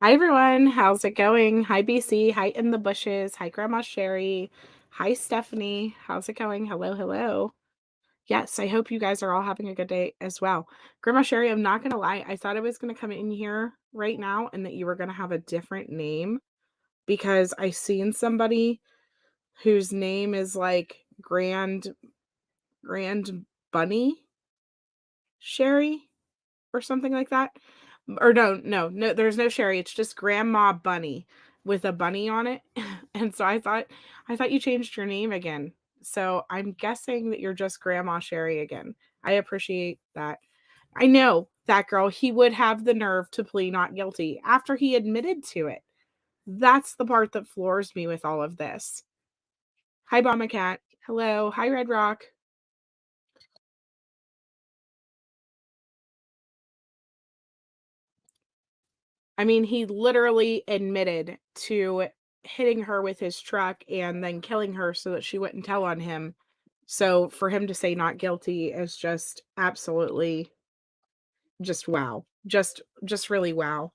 Hi everyone, how's it going? Hi BC, hi in the bushes, hi Grandma Sherry, hi Stephanie, how's it going? Hello, hello. Yes, I hope you guys are all having a good day as well. Grandma Sherry, I'm not gonna lie, I thought I was gonna come in here right now and that you were gonna have a different name because I seen somebody whose name is like Grand Bunny Sherry or something like that. Or no, there's no Sherry, it's just Grandma Bunny with a bunny on it. And so I thought you changed your name again. So I'm guessing that you're just Grandma Sherry again. I appreciate that. I know that girl, he would have the nerve to plead not guilty after he admitted to it. That's the part that floors me with all of this. Hi, Bomba Cat. Hello. Hi, Red Rock. I mean, he literally admitted to hitting her with his truck and then killing her so that she wouldn't tell on him. So for him to say not guilty is just absolutely just wow. Just really wow.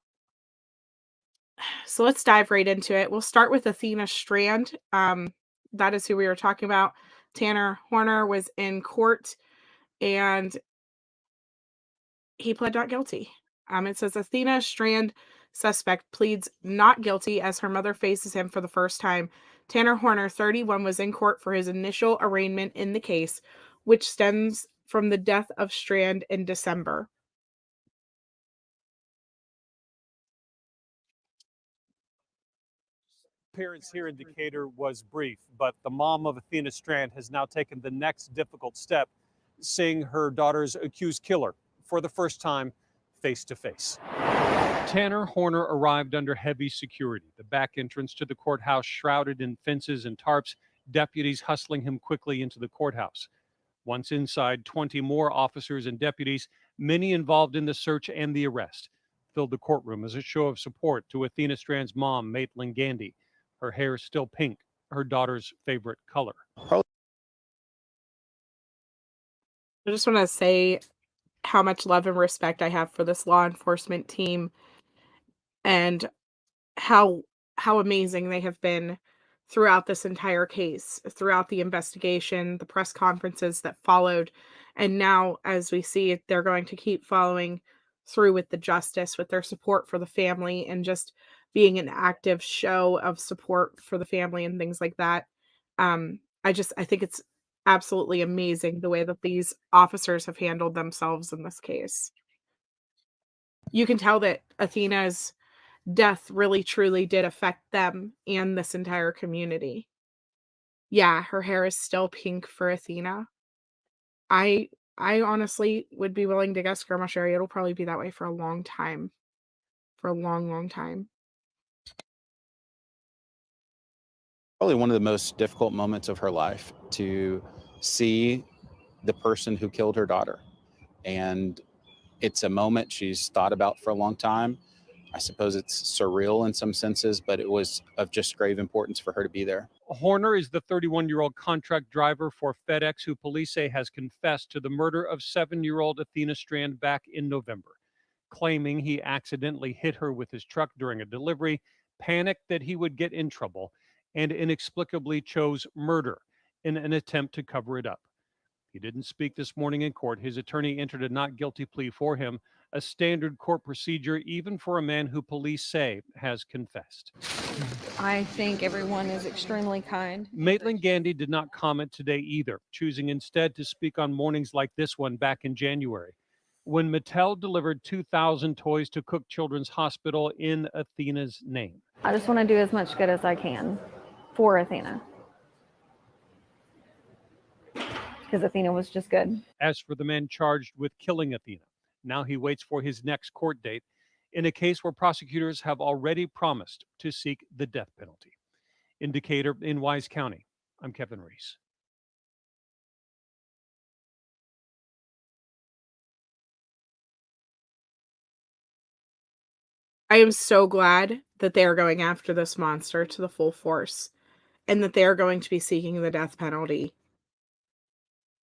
So let's dive right into it. We'll start with Athena Strand. That is who we were talking about. Tanner Horner was in court and he pled not guilty. It says Athena Strand Suspect pleads not guilty as her mother faces him for the first time. Tanner Horner, 31, was in court for his initial arraignment in the case, which stems from the death of Strand in December. Appearance here in Decatur was brief, but the mom of Athena Strand has now taken the next difficult step, seeing her daughter's accused killer for the first time face to face. Tanner Horner arrived under heavy security, the back entrance to the courthouse shrouded in fences and tarps, deputies hustling him quickly into the courthouse. Once inside, 20 more officers and deputies, many involved in the search and the arrest, filled the courtroom as a show of support to Athena Strand's mom, Maitland Gandy. Her hair still pink, her daughter's favorite color. I just want to say how much love and respect I have for this law enforcement team and how how amazing they have been throughout this entire case, throughout the investigation, the press conferences that followed, and now as we see they're going to keep following through with the justice, with their support for the family and just being an active show of support for the family and things like that. I think it's absolutely amazing the way that these officers have handled themselves in this case. You can tell that Athena's death really truly did affect them and this entire community. Yeah, her hair is still pink for Athena. I I honestly would be willing to guess, Grandma Sherry, it'll probably be that way for a long time. For a long, long time. Probably one of the most difficult moments of her life to see the person who killed her daughter. And it's a moment she's thought about for a long time. I suppose it's surreal in some senses, but it was of just grave importance for her to be there. Horner is the 31-year-old contract driver for FedEx who police say has confessed to the murder of 7-year-old Athena Strand back in November, claiming he accidentally hit her with his truck during a delivery, panicked that he would get in trouble, and inexplicably chose murder in an attempt to cover it up. He didn't speak this morning in court. His attorney entered a not guilty plea for him, a standard court procedure even for a man who police say has confessed. I think everyone is extremely kind. Maitland Gandy did not comment today either, choosing instead to speak on mornings like this one back in January, when Mattel delivered 2,000 toys to Cook Children's Hospital in Athena's name. I just want to do as much good as I can for Athena. Because Athena was just good. As for the man charged with killing Athena, now he waits for his next court date in a case where prosecutors have already promised to seek the death penalty. In Decatur, in Wise County, I'm Kevin Reese. I am so glad that they are going after this monster to the full force and that they are going to be seeking the death penalty.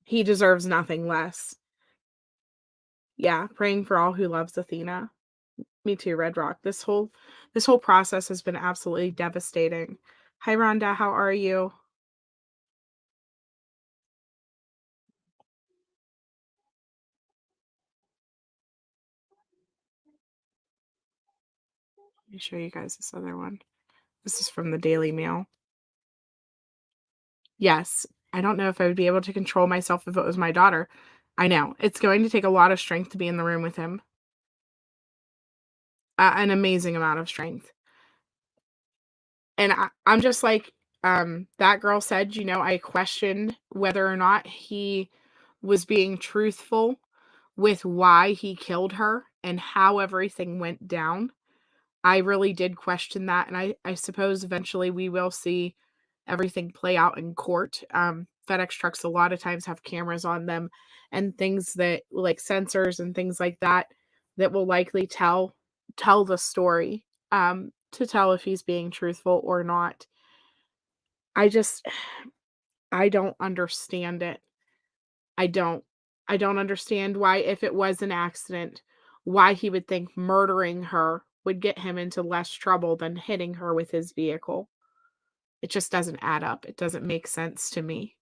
He deserves nothing less. Yeah, praying for all who loves Athena. Me too, Red Rock. This whole process has been absolutely devastating. Hi, Rhonda. How are you? Let me show you guys this other one. This is from the Daily Mail. Yes, I don't know if I would be able to control myself if it was my daughter. I know. It's going to take a lot of strength to be in the room with him. An amazing amount of strength. And I'm just like, that girl said, I questioned whether or not he was being truthful with why he killed her and how everything went down. I really did question that, and I suppose eventually we will see everything play out in court. FedEx trucks a lot of times have cameras on them and things that like sensors and things like that that will likely tell the story to tell if he's being truthful or not. I just I don't understand it. I don't. I don't understand why, if it was an accident, why he would think murdering her would get him into less trouble than hitting her with his vehicle. It just doesn't add up. It doesn't make sense to me.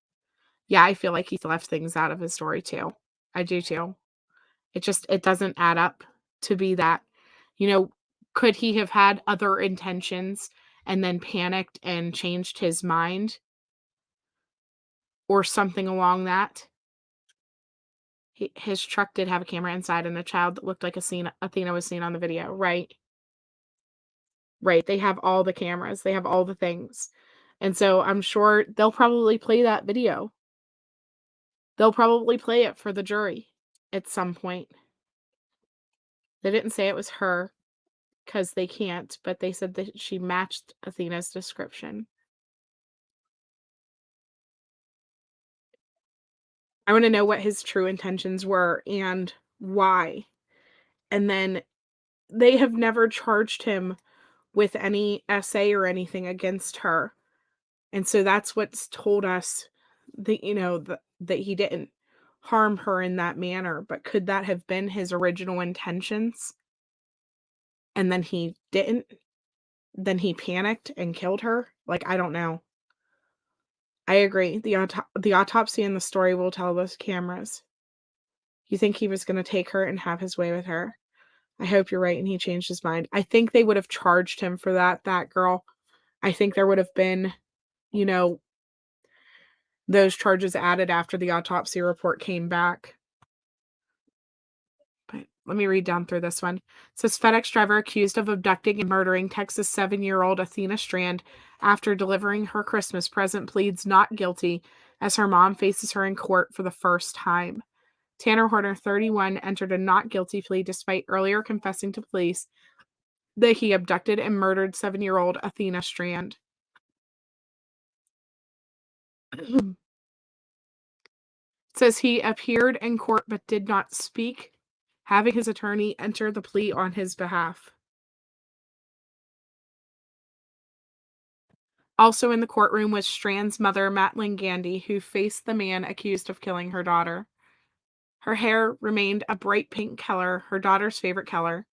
Yeah, I feel like he left things out of his story too. I do too. It doesn't add up to be that. You know, could he have had other intentions and then panicked and changed his mind or something along that? His truck did have a camera inside and a child that looked like Athena was seen on the video, right? Right, they have all the cameras, they have all the things, and so I'm sure they'll probably play that video. They'll probably play it for the jury at some point. They didn't say it was her because they can't, but they said that she matched Athena's description. I wanna know what his true intentions were and why, and then they have never charged him with any essay or anything against her. And so that's what's told us that, that he didn't harm her in that manner. But could that have been his original intentions? And then he didn't? Then he panicked and killed her? Like, I don't know. I agree. The autopsy and the story will tell those cameras. You think he was going to take her and have his way with her? I hope you're right and he changed his mind. I think they would have charged him for that girl. I think there would have been, you know, those charges added after the autopsy report came back. But let me read down through this one. It says FedEx driver accused of abducting and murdering Texas 7-year-old Athena Strand after delivering her Christmas present pleads not guilty as her mom faces her in court for the first time. Tanner Horner, 31, entered a not guilty plea despite earlier confessing to police that he abducted and murdered 7-year-old Athena Strand. It says he appeared in court but did not speak, having his attorney enter the plea on his behalf. Also in the courtroom was Strand's mother, Matlin Gandy, who faced the man accused of killing her daughter. Her hair remained a bright pink color, her daughter's favorite color.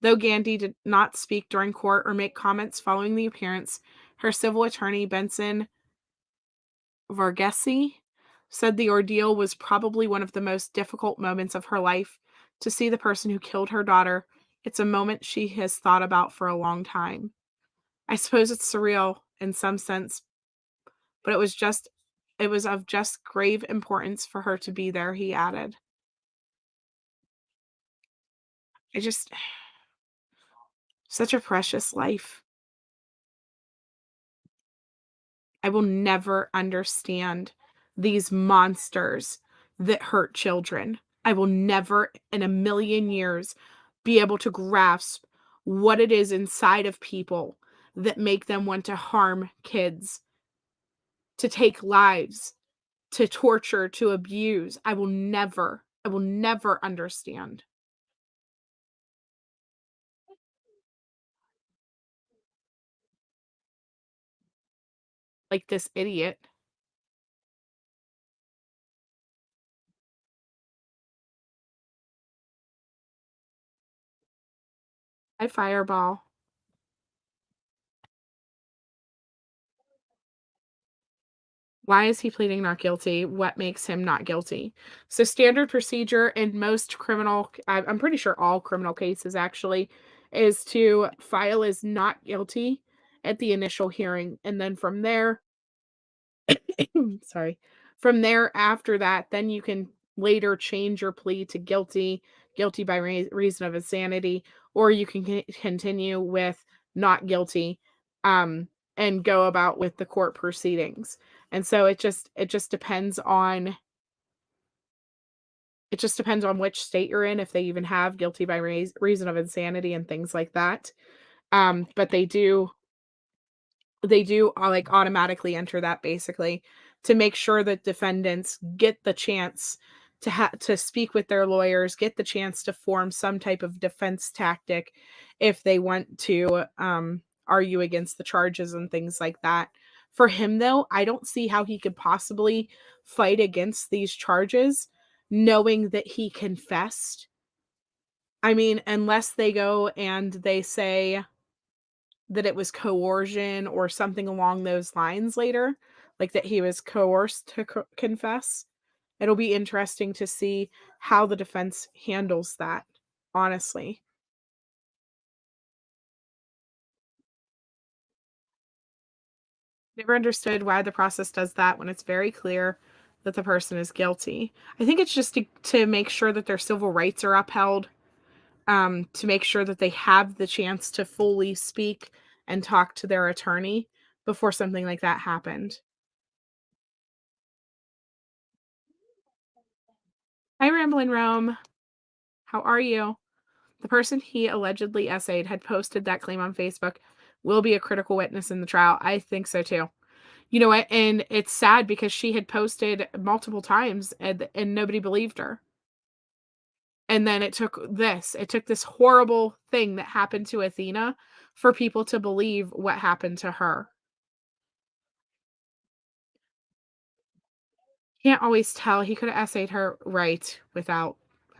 Though Gandy did not speak during court or make comments following the appearance, her civil attorney, Benson Varghese, said the ordeal was probably one of the most difficult moments of her life. To see the person who killed her daughter, it's a moment she has thought about for a long time. I suppose it's surreal in some sense, but it was of just grave importance for her to be there, he added. I just such a precious life. I will never understand these monsters that hurt children. I will never in a million years be able to grasp what it is inside of people that make them want to harm kids, to take lives, to torture, to abuse. I will never understand. Like this idiot. Hi, Fireball. Why is he pleading not guilty? What makes him not guilty? So standard procedure in most I'm pretty sure all criminal cases actually, is to file as not guilty at the initial hearing. And then from there, sorry, from there after that, then you can later change your plea to guilty, guilty by reason of insanity, or you can continue with not guilty, and go about with the court proceedings. And so it just depends on which state you're in, if they even have guilty by reason of insanity and things like that. But they do like automatically enter that basically to make sure that defendants get the chance to speak with their lawyers, get the chance to form some type of defense tactic if they want to argue against the charges and things like that. For him though, I don't see how he could possibly fight against these charges knowing that he confessed. I mean, unless they go and they say that it was coercion or something along those lines later, like that he was coerced to confess. It'll be interesting to see how the defense handles that, honestly. Never understood why the process does that when it's very clear that the person is guilty. I think it's just to make sure that their civil rights are upheld, to make sure that they have the chance to fully speak and talk to their attorney before something like that happened. Hi, Ramblin' Rome. How are you? The person he allegedly essayed had posted that claim on Facebook will be a critical witness in the trial. I think so too. You know what? And it's sad because she had posted multiple times and nobody believed her. And then it took this horrible thing that happened to Athena for people to believe what happened to her. Can't always tell. He could have essayed her right without,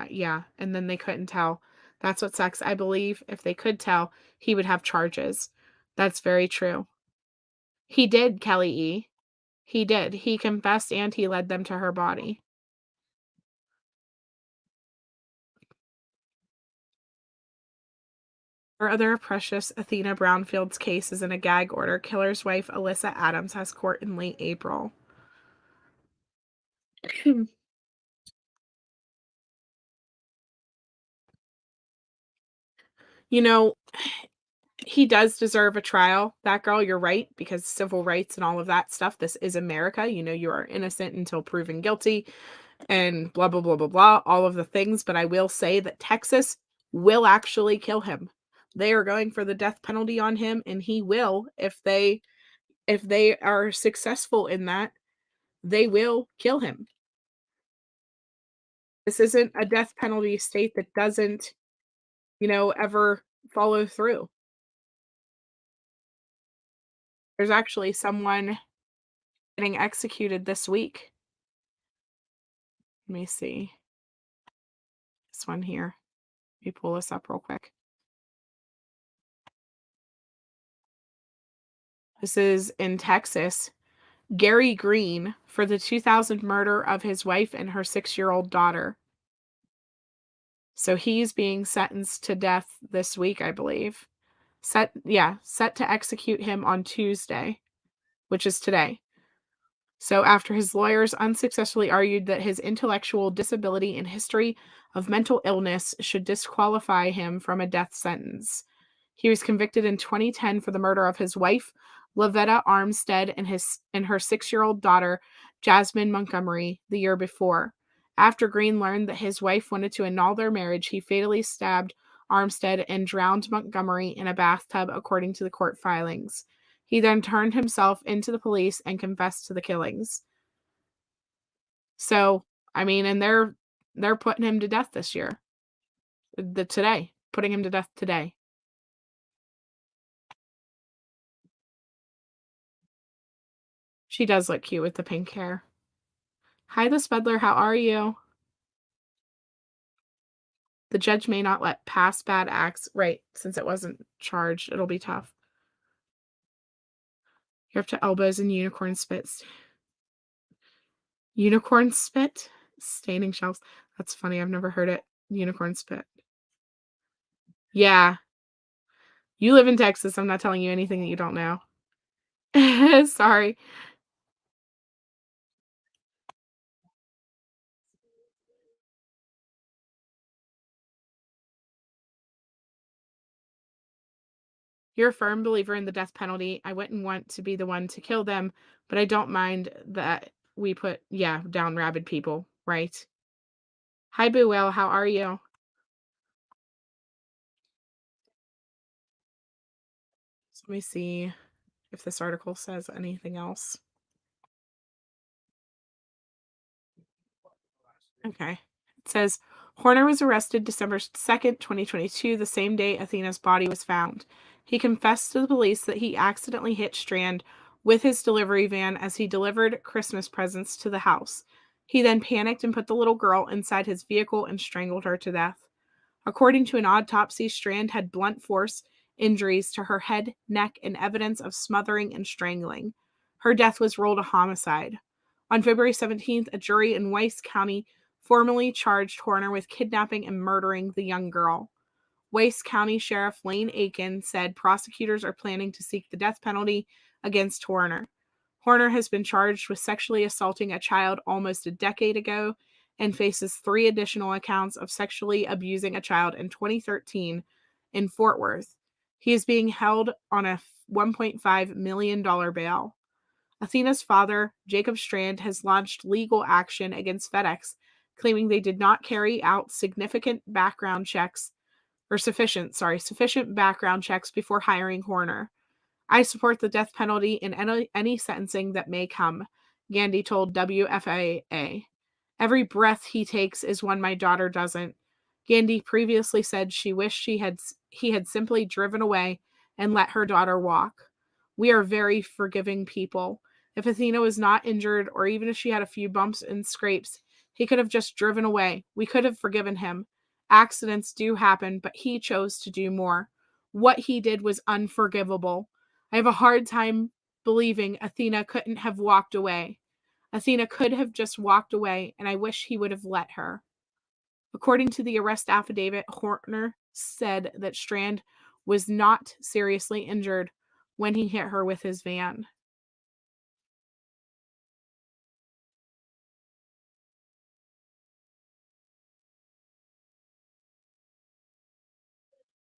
yeah. And then they couldn't tell. That's what sucks. I believe if they could tell, he would have charges. That's very true. He did, Kelly E. He did. He confessed and he led them to her body. Her other precious Athena Brownfield's case is in a gag order. Killer's wife, Alyssa Adams, has court in late April. You know, he does deserve a trial. That girl, you're right, because civil rights and all of that stuff, this is America. You know, you are innocent until proven guilty and blah, blah, blah, blah, blah, all of the things. But I will say that Texas will actually kill him. They are going for the death penalty on him, and he will, if they are successful in that, they will kill him. This isn't a death penalty state that doesn't, ever follow through. There's actually someone getting executed this week. Let me see. This one here. Let me pull this up real quick. This is in Texas. Gary Green for the 2000 murder of his wife and her 6-year-old daughter. So he's being sentenced to death this week, I believe. Set to execute him on Tuesday, which is today. So after his lawyers unsuccessfully argued that his intellectual disability and history of mental illness should disqualify him from a death sentence. He was convicted in 2010 for the murder of his wife, Lavetta Armstead, and her 6-year-old daughter, Jasmine Montgomery, the year before. After Green learned that his wife wanted to annul their marriage, he fatally stabbed Armstead and drowned Montgomery in a bathtub, according to the court filings. He then turned himself into the police and confessed to the killings. So, I mean, and they're putting him to death this year. Putting him to death today. She does look cute with the pink hair. Hi, the Spudler. How are you? The judge may not let past bad acts, right, since it wasn't charged, it'll be tough. You're up to elbows in unicorn spits. Unicorn spit? Staining shelves. That's funny, I've never heard it. Unicorn spit. Yeah. You live in Texas, I'm not telling you anything that you don't know. Sorry. You're a firm believer in the death penalty. I wouldn't want to be the one to kill them, but I don't mind that we put, yeah, down rabid people, right? Hi, Boo Will, how are you? So let me see if this article says anything else. Okay. It says Horner was arrested December 2nd, 2022, the same day Athena's body was found. He confessed to the police that he accidentally hit Strand with his delivery van as he delivered Christmas presents to the house. He then panicked and put the little girl inside his vehicle and strangled her to death. According to an autopsy, Strand had blunt force injuries to her head, neck, and evidence of smothering and strangling. Her death was ruled a homicide. On February 17th, a jury in Weiss County formally charged Horner with kidnapping and murdering the young girl. Weiss County Sheriff Lane Aiken said prosecutors are planning to seek the death penalty against Horner. Horner has been charged with sexually assaulting a child almost a decade ago and faces 3 additional accounts of sexually abusing a child in 2013 in Fort Worth. He is being held on a $1.5 million bail. Athena's father, Jacob Strand, has launched legal action against FedEx, claiming they did not carry out sufficient background checks before hiring Horner. I support the death penalty in any sentencing that may come, Gandy told WFAA. Every breath he takes is one my daughter doesn't. Gandy previously said she wished he had simply driven away and let her daughter walk. We are very forgiving people. If Athena was not injured, or even if she had a few bumps and scrapes, he could have just driven away. We could have forgiven him. Accidents do happen, but he chose to do more. What he did was unforgivable. I have a hard time believing Athena couldn't have walked away. Athena could have just walked away, and I wish he would have let her. According to the arrest affidavit, Horner said that Strand was not seriously injured when he hit her with his van.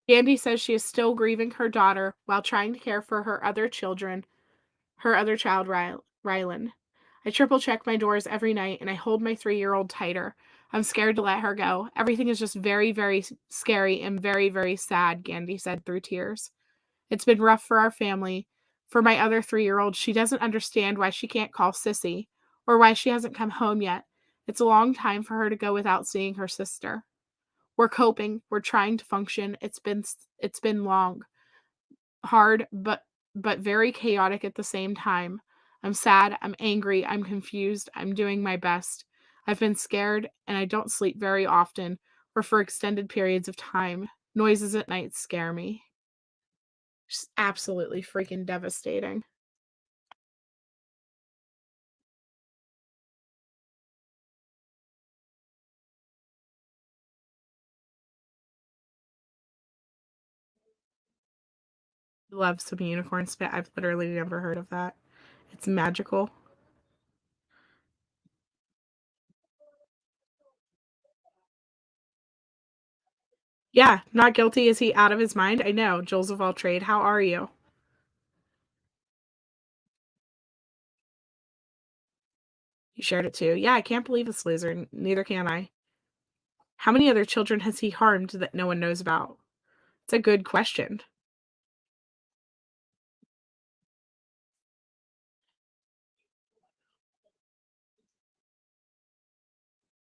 Andy says she is still grieving her daughter while trying to care for her other child, Rylan. I triple check my doors every night and I hold my 3-year-old tighter. I'm scared to let her go. Everything is just very, very scary and very, very sad, Gandy said through tears. It's been rough for our family. For my other 3-year-old, she doesn't understand why she can't call Sissy or why she hasn't come home yet. It's a long time for her to go without seeing her sister. We're coping. We're trying to function. It's been long, hard, but very chaotic at the same time. I'm sad, I'm angry, I'm confused, I'm doing my best. I've been scared and I don't sleep very often or for extended periods of time. Noises at night scare me. Just absolutely freaking devastating. Love some unicorn spit. I've literally never heard of that. It's magical. Yeah, not guilty. Is he out of his mind? I know. Jules of all trade, how are you? You shared it too. Yeah, I can't believe this loser. Neither can I. How many other children has he harmed that no one knows about? It's a good question.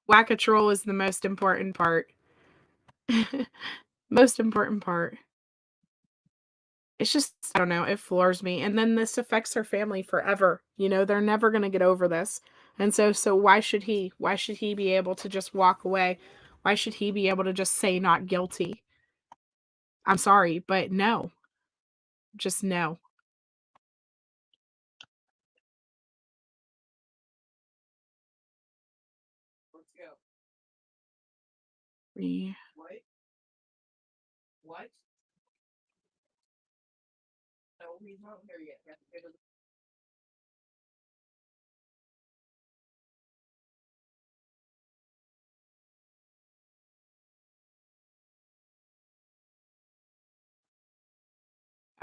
Whack-a-troll is the most important part. Most important part. It's just, I don't know, it floors me. And then this affects her family forever. You know, they're never going to get over this. And so why should he? Why should he be able to just walk away Why should he be able to just say not guilty? I'm sorry, but no. Just no. We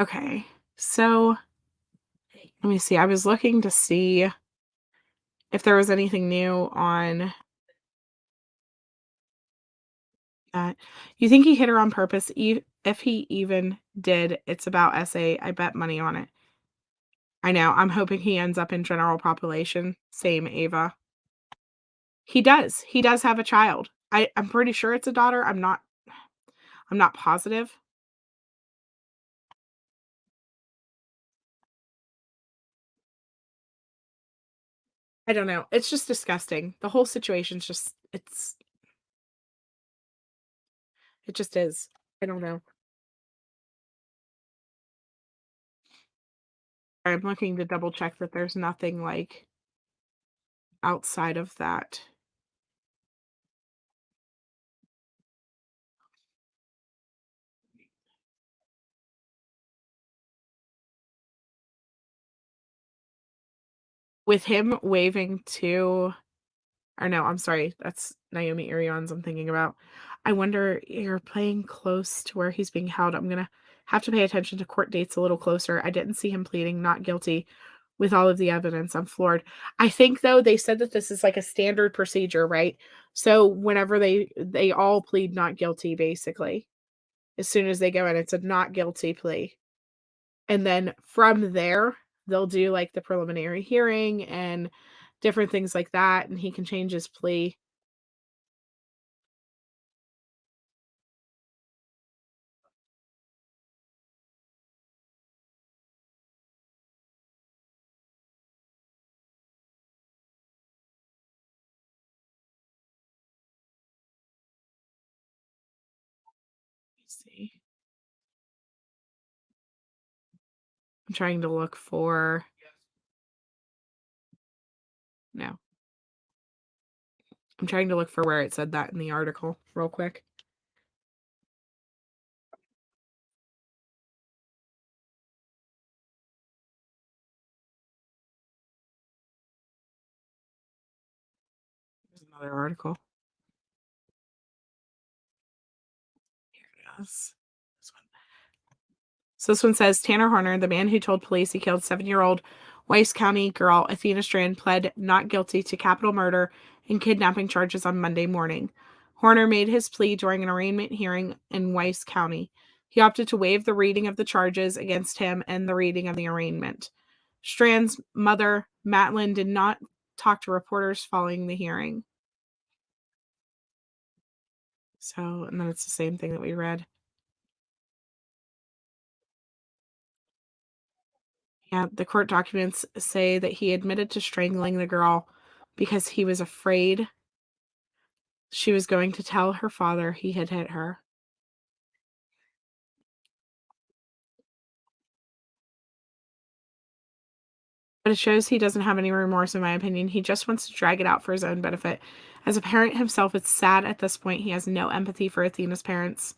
Okay. So, let me see. I was looking to see if there was anything new on that. You think he hit her on purpose? If he even did, it's about SA. I bet money on it. I know. I'm hoping he ends up in general population. Same, Ava. He does. He does have a child. I'm pretty sure it's a daughter. I'm not positive. I don't know. It's just disgusting. The whole situation's just it just is. I don't know. I'm looking to double check that there's nothing like outside of that. With him waving to or no, I'm sorry, that's Naomi Irion's I'm thinking about. I wonder, you're playing close to where he's being held. I'm gonna have to pay attention to court dates a little closer. I didn't see him pleading not guilty with all of the evidence. I'm floored. I think though they said that this is like a standard procedure, right? So whenever they all plead not guilty, basically, as soon as they go in, it's a not guilty plea. And then from there, they'll do like the preliminary hearing and different things like that, and he can change his plea. See. I'm trying to look for no. I'm trying to look for where it said that in the article real quick. There's another article. Here it is. This one. So this one says Tanner Horner, the man who told police he killed 7-year-old Weiss County girl Athena Strand, pled not guilty to capital murder and kidnapping charges on Monday morning. Horner made his plea during an arraignment hearing in Weiss County. He opted to waive the reading of the charges against him and the reading of the arraignment. Strand's mother, Matlin, did not talk to reporters following the hearing. So, and then it's the same thing that we read. Yeah, the court documents say that he admitted to strangling the girl because he was afraid she was going to tell her father he had hit her. But it shows he doesn't have any remorse, in my opinion. He just wants to drag it out for his own benefit. As a parent himself, it's sad at this point he has no empathy for Athena's parents.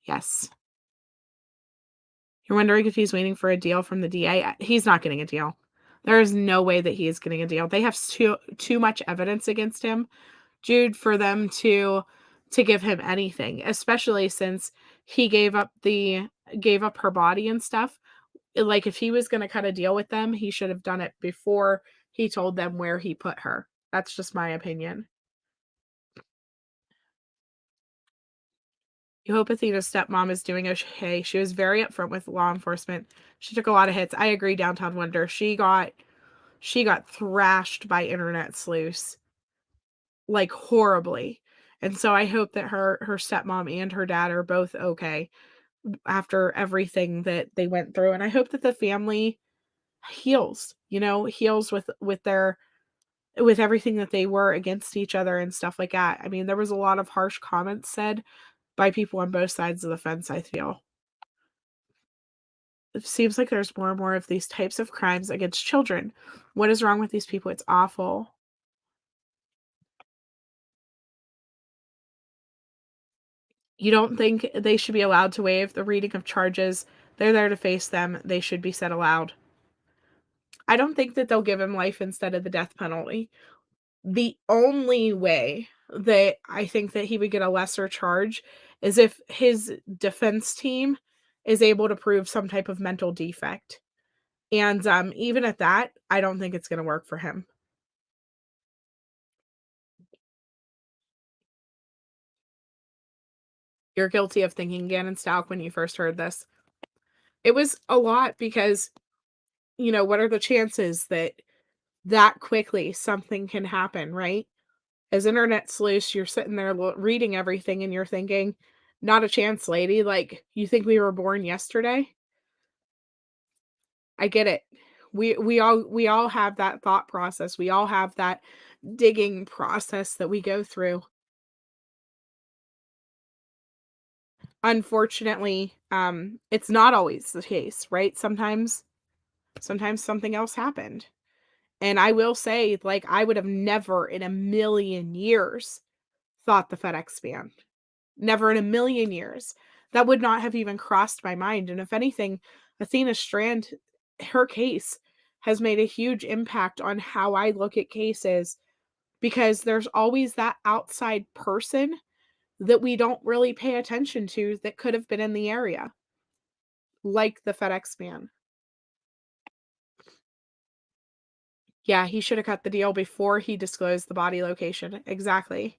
Yes. You're wondering if he's waiting for a deal from the DA? He's not getting a deal. There is no way that he is getting a deal. They have too much evidence against him, Jude, for them to give him anything, especially since he gave up her body and stuff. Like, if he was going to cut a deal with them, he should have done it before he told them where he put her. That's just my opinion. You hope Athena's stepmom is doing okay. She was very upfront with law enforcement. She took a lot of hits. I agree, Downtown Wonder. She got thrashed by internet sleuths, like, horribly. And so I hope that her stepmom and her dad are both okay after everything that they went through. And I hope that the family heals with their with everything that they were against each other and stuff like that. I mean, there was a lot of harsh comments said by people on both sides of the fence, I feel. It seems like there's more and more of these types of crimes against children. What is wrong with these people? It's awful. You don't think they should be allowed to waive the reading of charges? They're there to face them. They should be said aloud. I don't think that they'll give him life instead of the death penalty. The only way that I think that he would get a lesser charge is if his defense team is able to prove some type of mental defect. And even at that, I don't think it's going to work for him. You're guilty of thinking Gannon Stalk when you first heard this. It was a lot because, what are the chances that quickly something can happen, right? As internet sleuths, you're sitting there reading everything and you're thinking, not a chance, lady. Like, you think we were born yesterday? I get it. We all have that thought process. We all have that digging process that we go through. Unfortunately, it's not always the case, right? Sometimes something else happened. And I will say, like, I would have never in a million years thought the FedEx ban. Never in a million years. That would not have even crossed my mind. And if anything, Athena Strand, her case has made a huge impact on how I look at cases, because there's always that outside person that we don't really pay attention to that could have been in the area, like the FedEx man. Yeah, he should have cut the deal before he disclosed the body location. Exactly.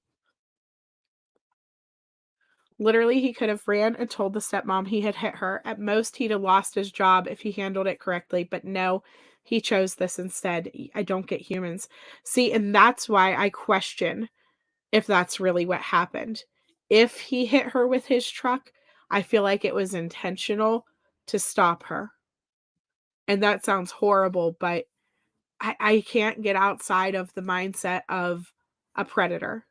Literally, he could have ran and told the stepmom he had hit her. At most, he'd have lost his job if he handled it correctly, but no, he chose this instead. I don't get humans. See, and that's why I question if that's really what happened. If he hit her with his truck, I feel like it was intentional to stop her. And that sounds horrible, but I can't get outside of the mindset of a predator.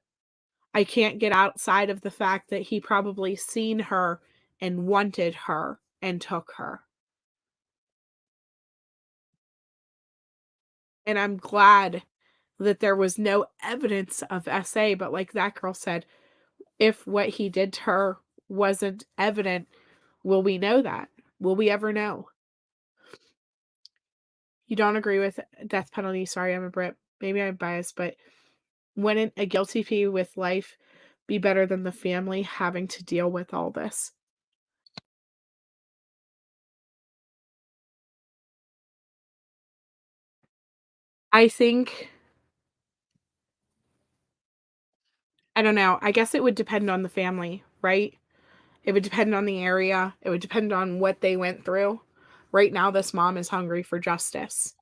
I can't get outside of the fact that he probably seen her and wanted her and took her. And I'm glad that there was no evidence of SA, but like that girl said, if what he did to her wasn't evident, will we know that? Will we ever know? You don't agree with death penalty? Sorry, I'm a Brit. Maybe I'm biased, but wouldn't a guilty plea with life be better than the family having to deal with all this? I think, I don't know. I guess it would depend on the family, right? It would depend on the area. It would depend on what they went through. Right now, this mom is hungry for justice.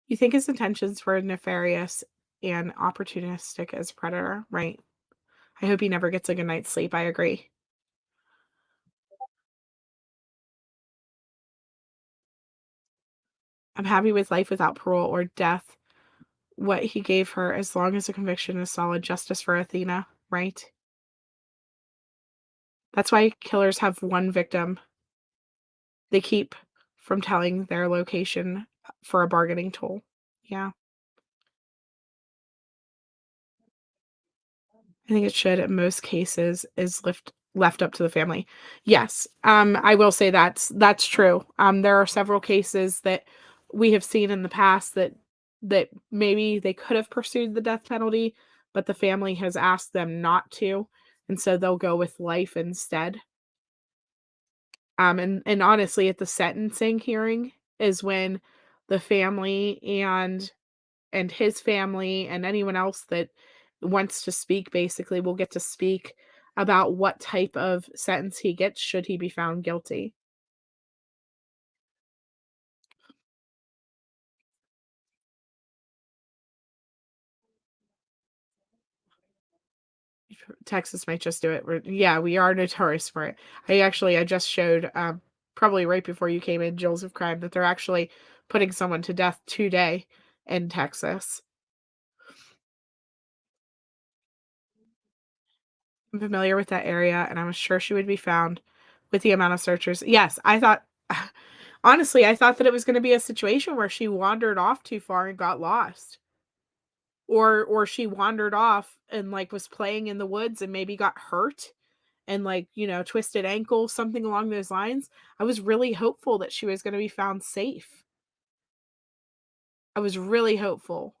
You think his intentions were nefarious and opportunistic as a predator, right? I hope he never gets a good night's sleep. I agree. I'm happy with life without parole or death. What he gave her, as long as the conviction is solid, justice for Athena, right? That's why killers have one victim. They keep from telling their location for a bargaining tool. Yeah. I think it should, in most cases, is left up to the family. Yes, I will say that's true. There are several cases that we have seen in the past that maybe they could have pursued the death penalty, but the family has asked them not to, and so they'll go with life instead. And honestly, at the sentencing hearing is when the family and his family and anyone else that wants to speak basically will get to speak about what type of sentence he gets should he be found guilty. Texas might just do it. Yeah, we are notorious for it. I just showed probably right before you came in, Joseph Crime, that they're actually putting someone to death today in Texas. I'm familiar with that area, and I was sure she would be found with the amount of searchers. Yes, I thought honestly, I thought that it was gonna be a situation where she wandered off too far and got lost. Or she wandered off and, like, was playing in the woods and maybe got hurt and, like, twisted ankle, something along those lines. I was really hopeful that she was gonna be found safe. I was really hopeful.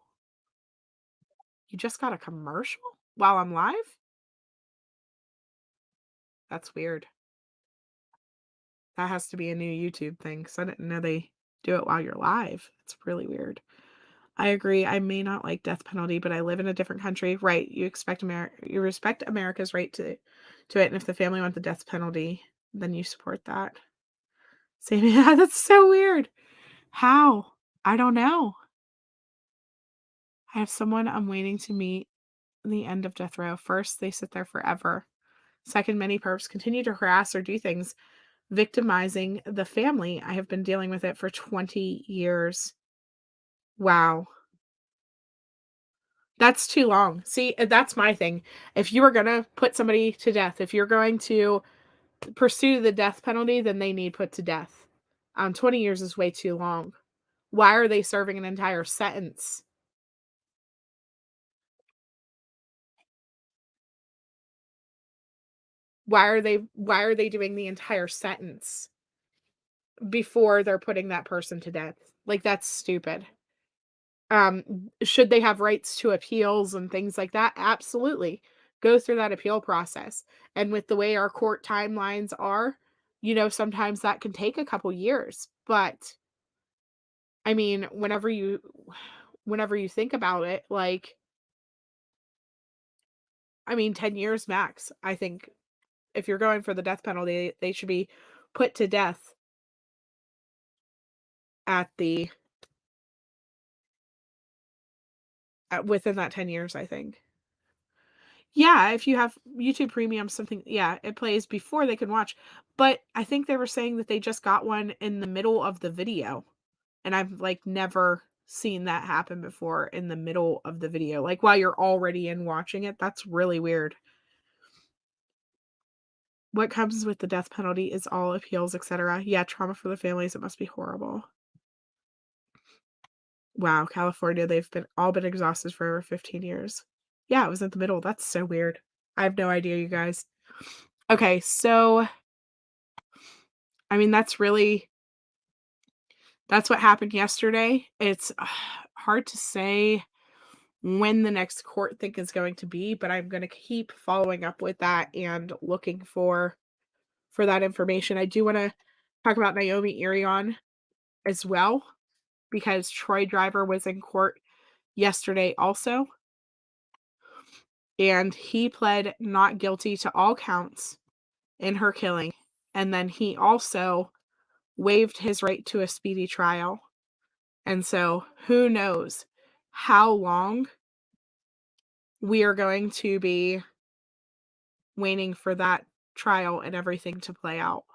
You just got a commercial while I'm live? That's weird. That has to be a new YouTube thing, 'cause I didn't know they do it while you're live. It's really weird. I agree. I may not like death penalty, but I live in a different country. Right. You respect America's right to it. And if the family want the death penalty, then you support that. Same. Yeah, that's so weird. How? I don't know. I have someone I'm waiting to meet the end of death row. First, they sit there forever. Second, many perps continue to harass or do things, victimizing the family. I have been dealing with it for 20 years. Wow. That's too long. See, that's my thing. If you are gonna put somebody to death, if you're going to pursue the death penalty, then they need put to death. 20 years is way too long. Why are they serving an entire sentence? Why are they doing the entire sentence before they're putting that person to death? Like, that's stupid. Should they have rights to appeals and things like that? Absolutely. Go through that appeal process. And with the way our court timelines are, sometimes that can take a couple years. But I mean, whenever you think about it, like, I mean, 10 years max. I think if you're going for the death penalty, they should be put to death at the within that 10 years, I think. Yeah, if you have YouTube Premium, something, yeah, it plays before they can watch. But I think they were saying that they just got one in the middle of the video. And I've, like, never seen that happen before in the middle of the video. Like, while you're already in watching it, that's really weird. What comes with the death penalty is all appeals, etc. Yeah, trauma for the families. It must be horrible. Wow, California, they've been exhausted for over 15 years. Yeah, it was in the middle. That's so weird. I have no idea, you guys. Okay, so I mean, that's what happened yesterday. It's hard to say when the next court thing is going to be, but I'm going to keep following up with that and looking for that information. I do want to talk about Naomi Irion as well, because Troy Driver was in court yesterday also, and he pled not guilty to all counts in her killing, and then he also waived his right to a speedy trial. And so who knows how long we are going to be waiting for that trial and everything to play out.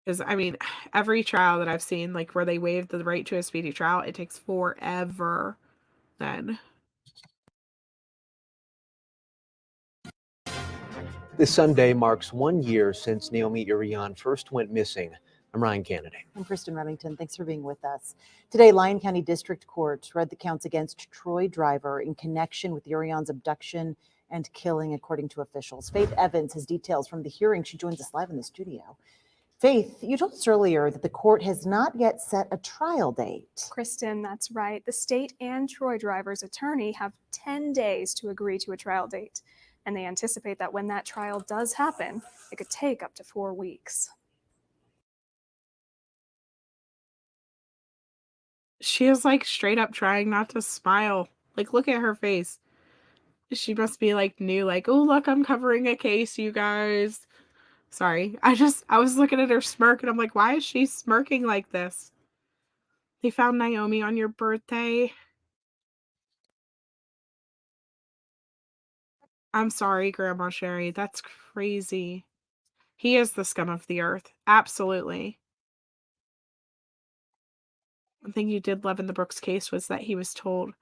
Because, I mean, every trial that I've seen, like, where they waive the right to a speedy trial, it takes forever then. This Sunday marks 1 year since Naomi Irion first went missing. I'm Ryan Kennedy. I'm Kristen Remington. Thanks for being with us. Today, Lyon County District Court read the counts against Troy Driver in connection with Irion's abduction and killing, according to officials. Faith Evans has details from the hearing. She joins us live in the studio. Faith, you told us earlier that the court has not yet set a trial date. Kristen, that's right. The state and Troy Driver's attorney have 10 days to agree to a trial date. And they anticipate that when that trial does happen, it could take up to 4 weeks. She is, like, straight up trying not to smile. Like, look at her face. She must be, like, new, like, oh, look, I'm covering a case, you guys. Sorry. I was looking at her smirk and I'm like, why is she smirking like this? They found Naomi on your birthday. I'm sorry, Grandma Sherry. That's crazy. He is the scum of the earth. Absolutely. One thing you did love in the Brooks case was that he was told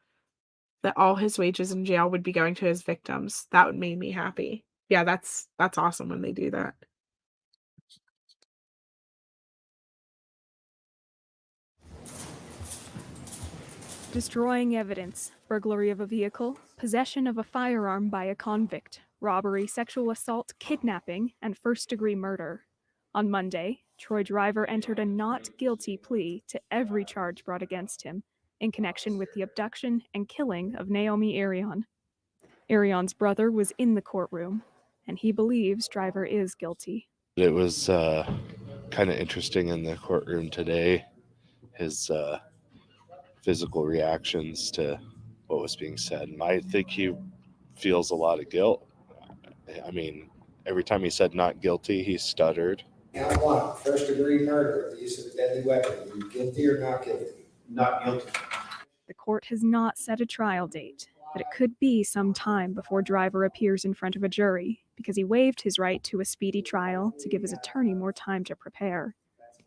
that all his wages in jail would be going to his victims. That would make me happy. Yeah, that's awesome when they do that. Destroying evidence, burglary of a vehicle, possession of a firearm by a convict, robbery, sexual assault, kidnapping, and first-degree murder. On Monday, Troy Driver entered a not guilty plea to every charge brought against him in connection with the abduction and killing of Naomi Irion. Irion's brother was in the courtroom, and he believes Driver is guilty. It was kind of interesting in the courtroom today, his physical reactions to what was being said. And I think he feels a lot of guilt. I mean, every time he said not guilty, he stuttered. Count one, first degree murder, the use of a deadly weapon. Are you guilty or not guilty? Not guilty. The court has not set a trial date, but it could be some time before Driver appears in front of a jury because he waived his right to a speedy trial to give his attorney more time to prepare.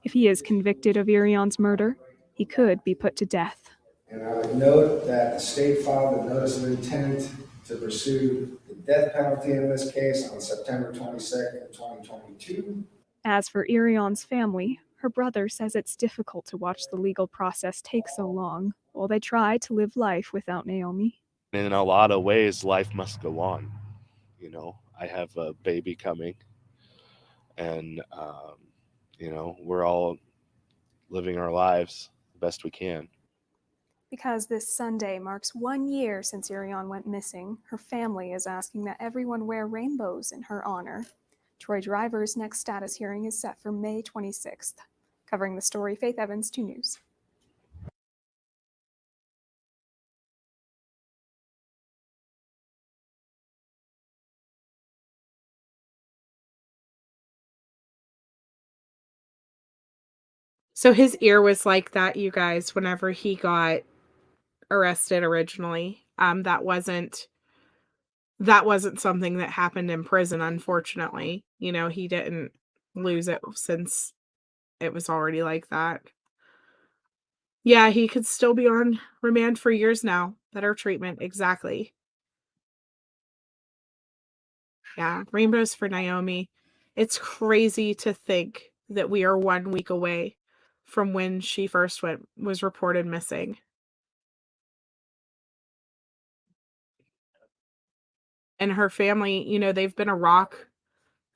If he is convicted of Irion's murder, he could be put to death. And I would note that the state filed a notice of intent to pursue the death penalty in this case on September 22nd, 2022. As for Irion's family, her brother says it's difficult to watch the legal process take so long while they try to live life without Naomi. In a lot of ways, life must go on. You know, I have a baby coming, and, we're all living our lives the best we can. Because this Sunday marks 1 year since Irion went missing, her family is asking that everyone wear rainbows in her honor. Troy Driver's next status hearing is set for May 26th. Covering the story, Faith Evans, 2 News. So his ear was like that, you guys, whenever he got arrested originally. That wasn't something that happened in prison, unfortunately. You know, he didn't lose it since it was already like that. Yeah, he could still be on remand for years now. Better treatment, exactly. Yeah, rainbows for Naomi. It's crazy to think that we are 1 week away from when she first was reported missing. And her family, you know, they've been a rock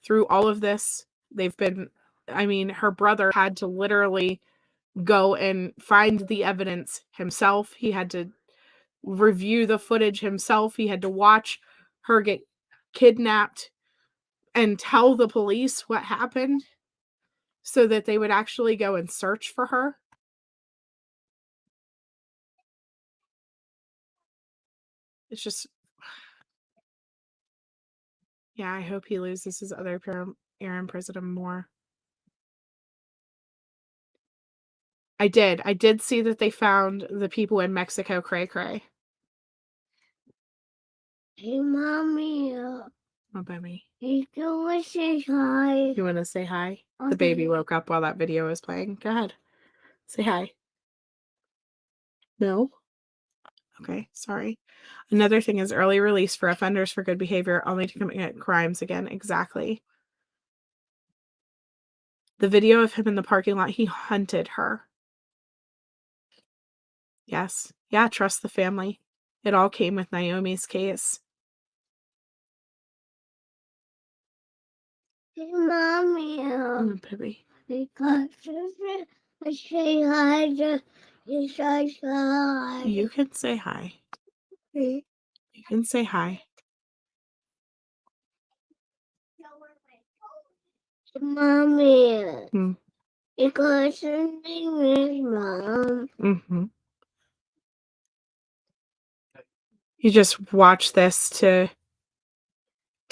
through all of this. Her brother had to literally go and find the evidence himself. He had to review the footage himself. He had to watch her get kidnapped and tell the police what happened so that they would actually go and search for her. It's just, yeah, I hope he loses his other air in prison more. I did see that they found the people in Mexico cray cray. Hey, Mommy. Oh, baby. You want to say hi? You want to say hi? The Okay. baby woke up while that video was playing. Go ahead. Say hi. No? Okay, sorry. Another thing is early release for offenders for good behavior only to commit crimes again. Exactly. The video of him in the parking lot, he hunted her. Yes. Yeah, trust the family. It all came with Naomi's case. Hey, Mommy. Oh, baby. Because I say hi to you, say hi. You can say hi. You can say hi. Mommy. Hmm. Because her name is Mom. Mm-hmm. You just watch this to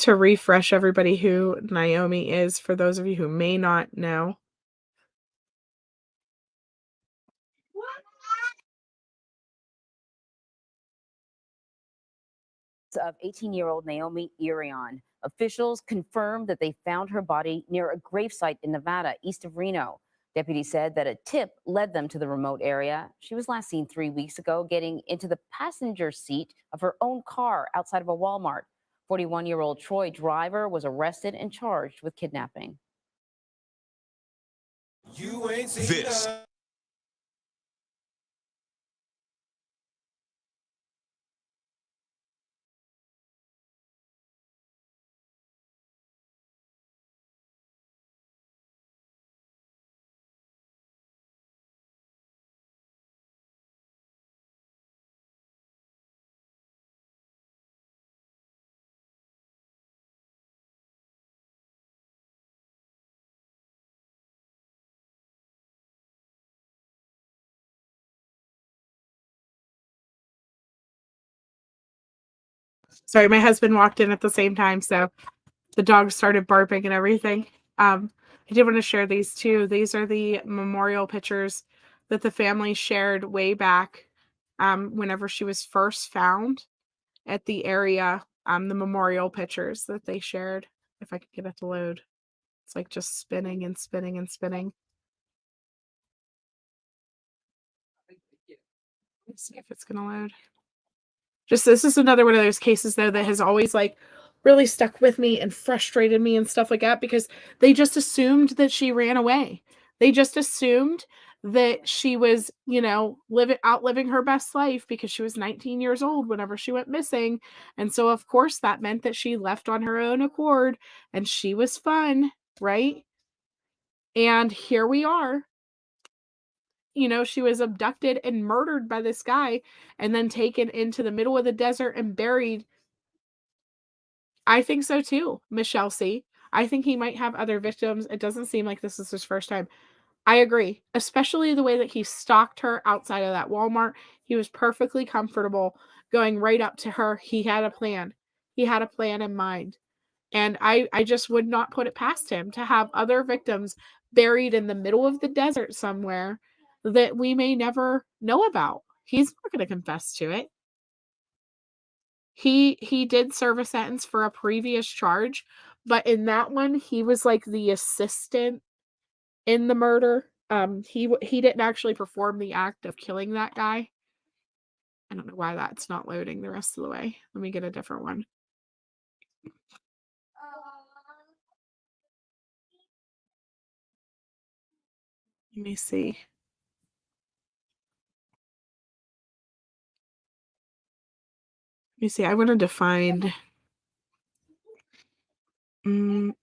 refresh everybody who Naomi is, for those of you who may not know. Of 18-year-old Naomi Irion. Officials confirmed that they found her body near a gravesite in Nevada, east of Reno. Deputies said that a tip led them to the remote area. She was last seen 3 weeks ago getting into the passenger seat of her own car outside of a Walmart. 41-year-old Troy driver was arrested and charged with kidnapping. This Sorry, my husband walked in at the same time, so the dog started barking and everything. I did want to share these too. These are the memorial pictures that the family shared way back whenever she was first found at the area. The memorial pictures that they shared. If I could get it to load. It's like just spinning and spinning and spinning. Let's see if it's going to load. Just this is another one of those cases though that has always like really stuck with me and frustrated me and stuff like that, because they just assumed that she ran away. They just assumed that she was, outliving her best life because she was 19 years old whenever she went missing. And so of course that meant that she left on her own accord and she was fun, right? And here we are. She was abducted and murdered by this guy and then taken into the middle of the desert and buried. I think so too, Michelle C. I think he might have other victims. It doesn't seem like this is his first time. I agree, especially the way that he stalked her outside of that Walmart. He was perfectly comfortable going right up to her. He had a plan. He had a plan in mind. And I just would not put it past him to have other victims buried in the middle of the desert somewhere that we may never know about. He's not going to confess to it. He did serve a sentence for a previous charge, but in that one he was like the assistant in the murder. He didn't actually perform the act of killing that guy. I don't know why that's not loading the rest of the way. Let me get a different one. Let me see. I wanted to find no.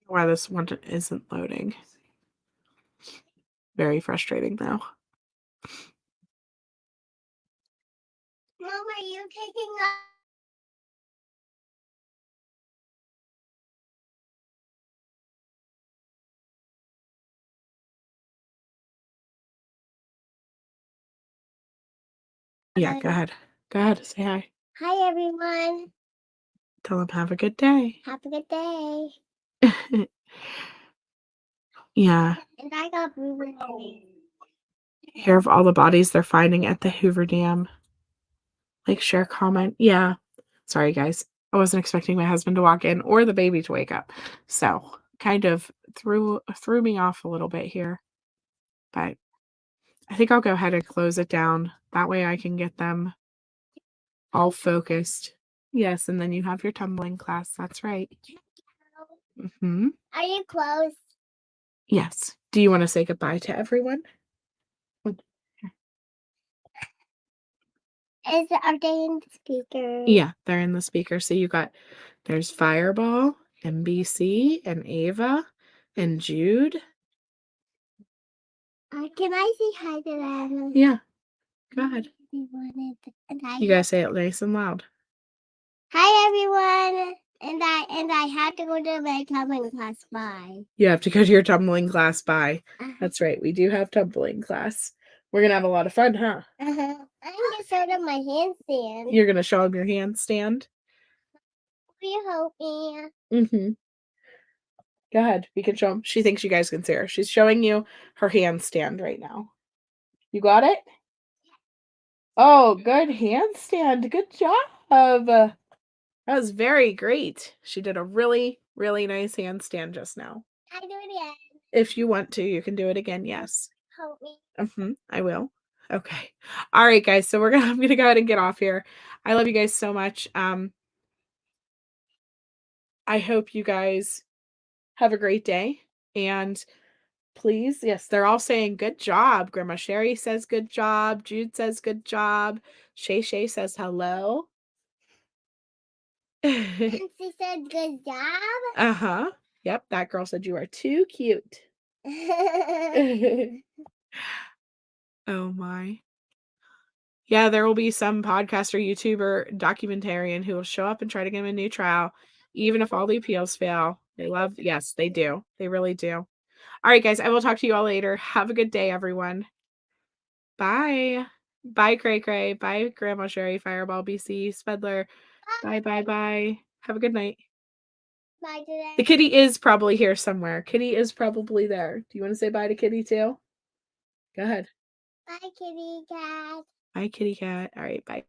Why this one isn't loading. Very frustrating though. Mom, are you taking up? Yeah, go ahead. Go ahead. Say hi. Hi, everyone. Tell them have a good day. Have a good day. Yeah. And I got Hoover. Hear of all the bodies they're finding at the Hoover Dam. Like, share, comment. Yeah. Sorry, guys. I wasn't expecting my husband to walk in or the baby to wake up. So kind of threw me off a little bit here. But I think I'll go ahead and close it down. That way I can get them all focused. Yes, and then you have your tumbling class. That's right. Mm-hmm. Are you close? Yes. Do you want to say goodbye to everyone? Are they in the speaker? Yeah, they're in the speaker. So there's Fireball, NBC, and Ava, and Jude. Can I say hi to them? Yeah, go ahead. You You gotta say it nice and loud. Hi, everyone. And I have to go to my tumbling class. Bye. You have to go to your tumbling class. Bye. That's right. We do have tumbling class. We're gonna have a lot of fun, huh? I'm gonna show them my handstand. You're gonna show them your handstand. Will you help me? Mm-hmm. Go ahead. You can show them. She thinks you guys can see her. She's showing you her handstand right now. You got it? Oh, good handstand. Good job. That was very great. She did a really, really nice handstand just now. I do it again. If you want to, you can do it again. Yes. Help me. I will. Okay. All right, guys. So I'm gonna go ahead and get off here. I love you guys so much. I hope you guys have a great day. And please, yes, they're all saying good job. Grandma Sherry says good job. Jude says good job. Shay Shay says hello. She said good job. Uh-huh. Yep, that girl said you are too cute. Oh my. Yeah, there will be some podcaster, YouTuber, documentarian who will show up and try to get him a new trial, even if all the appeals fail. Yes, they do. They really do. All right, guys, I will talk to you all later. Have a good day, everyone. Bye. Bye, Cray Cray. Bye, Grandma Sherry, Fireball BC, Spedler. Bye, bye, bye. Have a good night. Bye today. The kitty is probably here somewhere. Kitty is probably there. Do you want to say bye to Kitty too? Go ahead. Bye, kitty cat. Bye, kitty cat. All right, bye.